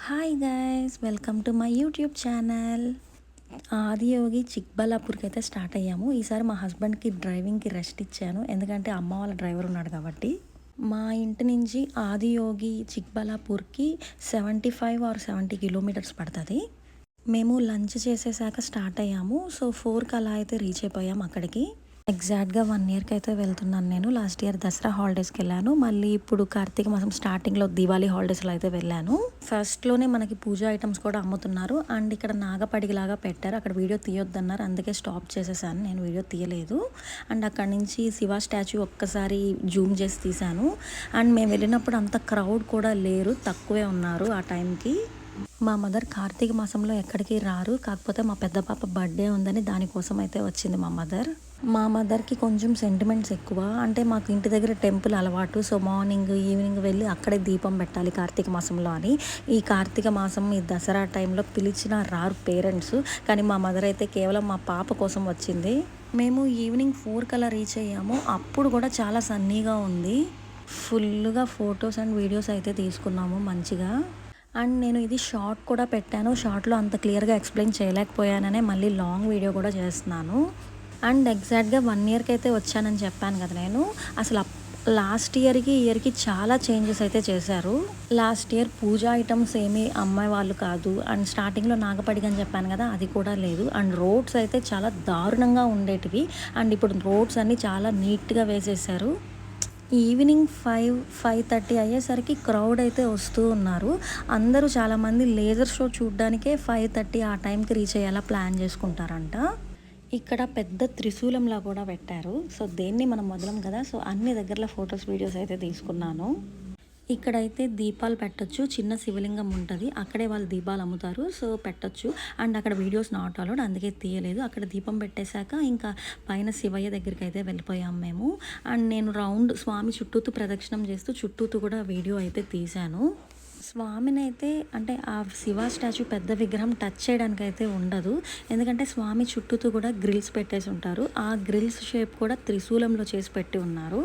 Hi guys, welcome to my YouTube channel. Adiyogi చిక్బల్లాపూర్కి అయితే start అయ్యాము. ఈసారి మా హస్బెండ్కి డ్రైవింగ్కి రెస్ట్ ఇచ్చాను, ఎందుకంటే అమ్మ వాళ్ళ డ్రైవర్ ఉన్నాడు కాబట్టి. మా ఇంటి నుంచి ఆదియోగి చిక్బల్లాపూర్కి 75 or 70 కిలోమీటర్స్ పడుతుంది. మేము లంచ్ చేసేసాక స్టార్ట్ అయ్యాము. సో 4కి అలా అయితే రీచ్ అయిపోయాము అక్కడికి. ఎగ్జాక్ట్గా 1 ఇయర్కి అయితే వెళ్తున్నాను నేను. లాస్ట్ ఇయర్ దసరా హాలిడేస్కి వెళ్ళాను, మళ్ళీ ఇప్పుడు కార్తీక మాసం స్టార్టింగ్లో దీవాళీ హాలిడేస్లో అయితే వెళ్ళాను. ఫస్ట్లోనే మనకి పూజా ఐటమ్స్ కూడా అమ్ముతున్నారు. అండ్ ఇక్కడ నాగపడిలాగా పెట్టారు, అక్కడ వీడియో తీయొద్దన్నారు, అందుకే స్టాప్ చేసేసాను, నేను వీడియో తీయలేదు. అండ్ అక్కడ నుంచి శివ స్టాచ్యూ ఒక్కసారి జూమ్ చేసి తీశాను. అండ్ మేము వెళ్ళినప్పుడు అంత క్రౌడ్ కూడా లేరు, తక్కువే ఉన్నారు ఆ టైంకి. మా మదర్ కార్తీక మాసంలో ఎక్కడికి రారు, కాకపోతే మా పెద్ద పాప బర్త్డే ఉందని దానికోసం అయితే వచ్చింది మా మదర్. మా మదర్కి కొంచెం సెంటిమెంట్స్ ఎక్కువ, అంటే మాకు ఇంటి దగ్గర టెంపుల్ అలవాటు. సో మార్నింగ్ ఈవినింగ్ వెళ్ళి అక్కడే దీపం పెట్టాలి కార్తీక మాసంలో అని. ఈ కార్తీక మాసం ఈ దసరా టైంలో పిలిచిన రారు పేరెంట్స్, కానీ మా మదర్ అయితే కేవలం మా పాప కోసం వచ్చింది. మేము ఈవినింగ్ 4 కల్లా రీచ్ అయ్యాము. అప్పుడు కూడా చాలా సన్నీగా ఉంది. ఫుల్గా ఫొటోస్ అండ్ వీడియోస్ అయితే తీసుకున్నాము మంచిగా. అండ్ నేను ఇది షార్ట్ కూడా పెట్టాను, షార్ట్లో అంత క్లియర్గా ఎక్స్ప్లెయిన్ చేయలేకపోయాననే మళ్ళీ లాంగ్ వీడియో కూడా చేస్తున్నాను. అండ్ ఎగ్జాక్ట్గా 1 ఇయర్కి అయితే వచ్చానని చెప్పాను కదా నేను. అసలు లాస్ట్ ఇయర్కి చాలా చేంజెస్ అయితే చేశారు. లాస్ట్ ఇయర్ పూజా ఐటమ్స్ ఏమీ అమ్మాయి వాళ్ళు కాదు. అండ్ స్టార్టింగ్లో నాగపడిగ అని చెప్పాను కదా, అది కూడా లేదు. అండ్ రోడ్స్ అయితే చాలా దారుణంగా ఉండేటివి. అండ్ ఇప్పుడు రోడ్స్ అన్నీ చాలా నీట్గా వేసేసారు. ఈవినింగ్ 5-5:30 అయ్యేసరికి క్రౌడ్ అయితే వస్తూ ఉన్నారు. అందరూ చాలామంది లేజర్ షో చూడడానికే 5:30 ఆ టైంకి రీచ్ అయ్యేలా ప్లాన్ చేసుకుంటారంట. ఇక్కడ పెద్ద త్రిశూలంలా కూడా పెట్టారు. సో దేన్ని మనం వదలం కదా, సో అన్ని దగ్గరలో ఫొటోస్ వీడియోస్ అయితే తీసుకున్నాను. ఇక్కడైతే దీపాలు పెట్టొచ్చు, చిన్న శివలింగం ఉంటుంది, అక్కడే వాళ్ళు దీపాలు అమ్ముతారు, సో పెట్టొచ్చు. అండ్ అక్కడ వీడియోస్ నాట్ అలౌడ్, అందుకే తీయలేదు. అక్కడ దీపం పెట్టేశాక ఇంకా పైన శివయ్య దగ్గరికి అయితే వెళ్ళిపోయాము మేము. అండ్ నేను రౌండ్ స్వామి చుట్టూతూ ప్రదక్షిణం చేస్తూ చుట్టూతూ కూడా వీడియో అయితే తీశాను. స్వామిని అయితే అంటే ఆ శివ స్టాచ్యూ పెద్ద విగ్రహం టచ్ చేయడానికి అయితే ఉండదు, ఎందుకంటే స్వామి చుట్టూతూ కూడా గ్రిల్స్ పెట్టేసి ఉంటారు. ఆ గ్రిల్స్ షేప్ కూడా త్రిశూలంలో చేసి పెట్టి ఉన్నారు.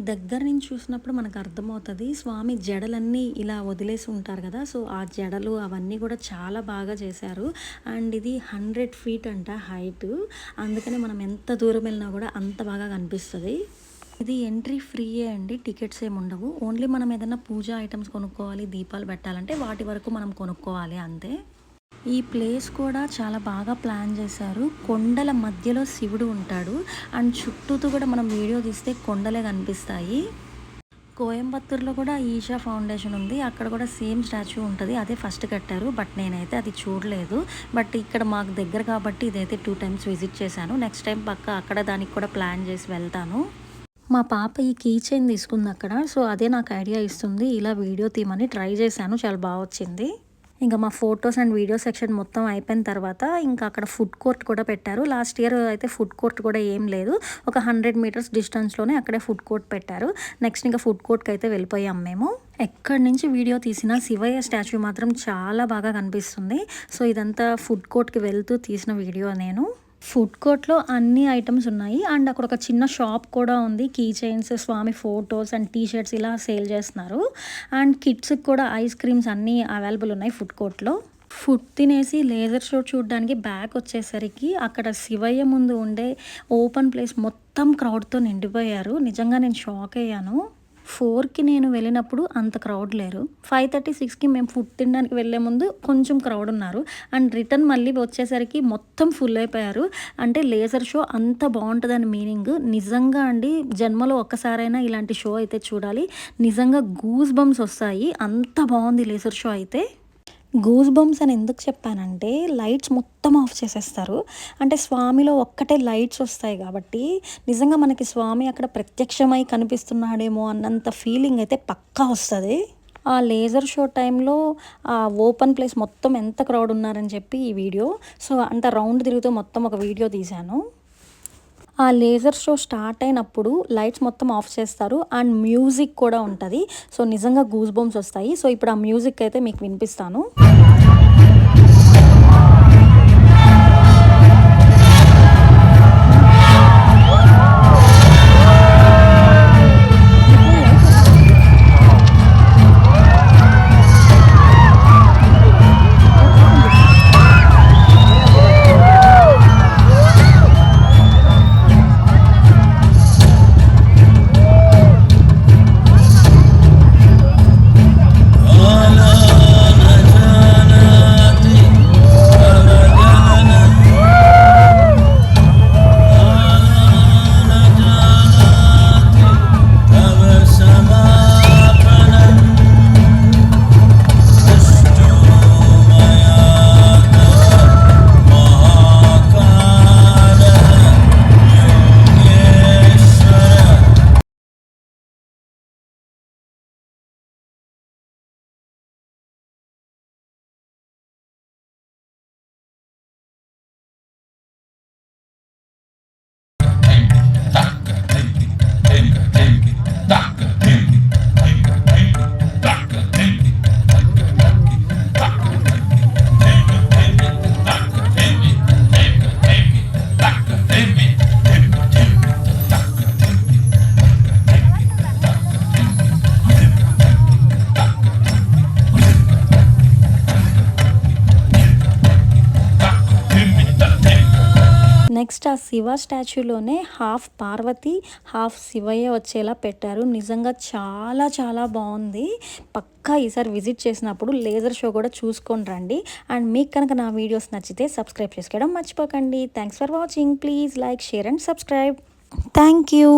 దగ్గర నుంచి చూసినప్పుడు మనకు అర్థమవుతుంది, స్వామి జడలన్నీ ఇలా వదిలేసి ఉంటారు కదా, సో ఆ జడలు అవన్నీ కూడా చాలా బాగా చేశారు. అండ్ ఇది 100 feet అంట హైట్, అందుకనే మనం ఎంత దూరం వెళ్ళినా కూడా అంత బాగా కనిపిస్తుంది. ఇది ఎంట్రీ ఫ్రీయే అండి, టికెట్స్ ఏమి ఉండవు. ఓన్లీ మనం ఏదైనా పూజా ఐటమ్స్ కొనుక్కోవాలి, దీపాలు పెట్టాలంటే వాటి వరకు మనం కొనుక్కోవాలి అంతే. ఈ ప్లేస్ కూడా చాలా బాగా ప్లాన్ చేశారు. కొండల మధ్యలో శివుడు ఉంటాడు. అండ్ చుట్టూతో కూడా మనం వీడియో తీస్తే కొండలే కనిపిస్తాయి. కోయంబత్తూరులో కూడా ఈషా ఫౌండేషన్ ఉంది, అక్కడ కూడా సేమ్ స్టాచ్యూ ఉంటుంది, అదే ఫస్ట్ కట్టారు. బట్ నేనైతే అది చూడలేదు. బట్ ఇక్కడ మాకు దగ్గర కాబట్టి ఇదైతే 2 times విజిట్ చేశాను. నెక్స్ట్ టైం పక్క అక్కడ దానికి కూడా ప్లాన్ చేసి వెళ్తాను. మా పాప ఈ కీ చైన్ తీసుకుంది అక్కడ, సో అదే నాకు ఐడియా ఇస్తుంది, ఇలా వీడియో తీయమని ట్రై చేశాను, చాలా బాగా వచ్చింది. ఇంకా మా ఫొటోస్ అండ్ వీడియో సెక్షన్ మొత్తం అయిపోయిన తర్వాత ఇంకా అక్కడ ఫుడ్ కోర్ట్ కూడా పెట్టారు. లాస్ట్ ఇయర్ అయితే ఫుడ్ కోర్ట్ కూడా ఏం లేదు, ఒక 100 meters డిస్టెన్స్లోనే అక్కడే ఫుడ్ కోర్ట్ పెట్టారు. నెక్స్ట్ ఇంకా ఫుడ్ కోర్ట్కి అయితే వెళ్ళిపోయాం మేము. ఎక్కడి నుంచి వీడియో తీసిన శివయ్య స్టాచ్యూ మాత్రం చాలా బాగా కనిపిస్తుంది. సో ఇదంతా ఫుడ్ కోర్ట్కి వెళ్తూ తీసిన వీడియో నేను. ఫుడ్ కోర్ట్లో అన్ని ఐటమ్స్ ఉన్నాయి. అండ్ అక్కడ ఒక చిన్న షాప్ కూడా ఉంది, కీ చైన్స్, స్వామి ఫొటోస్ అండ్ టీ-షర్ట్స్ ఇలా సేల్ చేస్తున్నారు. అండ్ కిడ్స్కి కూడా ఐస్ క్రీమ్స్ అన్నీ అవైలబుల్ ఉన్నాయి ఫుడ్ కోర్ట్లో. ఫుడ్ తినేసి లేజర్ షో చూడడానికి బ్యాక్ వచ్చేసరికి అక్కడ శివయ్య ముందు ఉండే ఓపెన్ ప్లేస్ మొత్తం క్రౌడ్తో నిండిపోయారు. నిజంగా నేను షాక్ అయ్యాను. 4కి నేను వెళ్ళినప్పుడు అంత క్రౌడ్ లేరు. 5:30-6కి మేము ఫుడ్ తినడానికి వెళ్ళే ముందు కొంచెం క్రౌడ్ ఉన్నారు. అండ్ రిటర్న్ మళ్ళీ వచ్చేసరికి మొత్తం ఫుల్ అయిపోయారు. అంటే లేజర్ షో అంత బాగుంటుందని మీనింగ్. నిజంగా అండి, జన్మలో ఒక్కసారైనా ఇలాంటి షో అయితే చూడాలి. నిజంగా గూస్ బంప్స్ వస్తాయి, అంత బాగుంది లేజర్ షో అయితే. గూస్ బంప్స్ అని ఎందుకు చెప్పానంటే, లైట్స్ మొత్తం ఆఫ్ చేసేస్తారు. అంటే స్వామిలో ఒక్కటే లైట్స్ వస్తాయి కాబట్టి నిజంగా మనకి స్వామి అక్కడ ప్రత్యక్షమై కనిపిస్తున్నాడేమో అన్నంత ఫీలింగ్ అయితే పక్కా వస్తుంది. ఆ లేజర్ షో టైంలో ఆ ఓపెన్ ప్లేస్ మొత్తం ఎంత క్రౌడ్ ఉన్నారని చెప్పి ఈ వీడియో, సో అంత రౌండ్ తిరుగుతూ మొత్తం ఒక వీడియో తీశాను. ఆ లేజర్ షో స్టార్ట్ అయినప్పుడు లైట్స్ మొత్తం ఆఫ్ చేస్తారు అండ్ మ్యూజిక్ కూడా ఉంటుంది. సో నిజంగా గూస్ బంప్స్ వస్తాయి. సో ఇప్పుడు ఆ మ్యూజిక్ అయితే మీకు వినిపిస్తాను. నెక్స్ట్ ఆ శివ స్టాచ్యూలోనే హాఫ్ పార్వతి, హాఫ్ శివయ్య వచ్చేలా పెట్టారు. నిజంగా చాలా చాలా బాగుంది. పక్కా ఈసారి విజిట్ చేసినప్పుడు లేజర్ షో కూడా చూసుకొని రండి. అండ్ మీకు కనుక నా వీడియోస్ నచ్చితే సబ్స్క్రైబ్ చేసుకోవడం మర్చిపోకండి. Thanks for watching. Please like, share and subscribe. Thank you.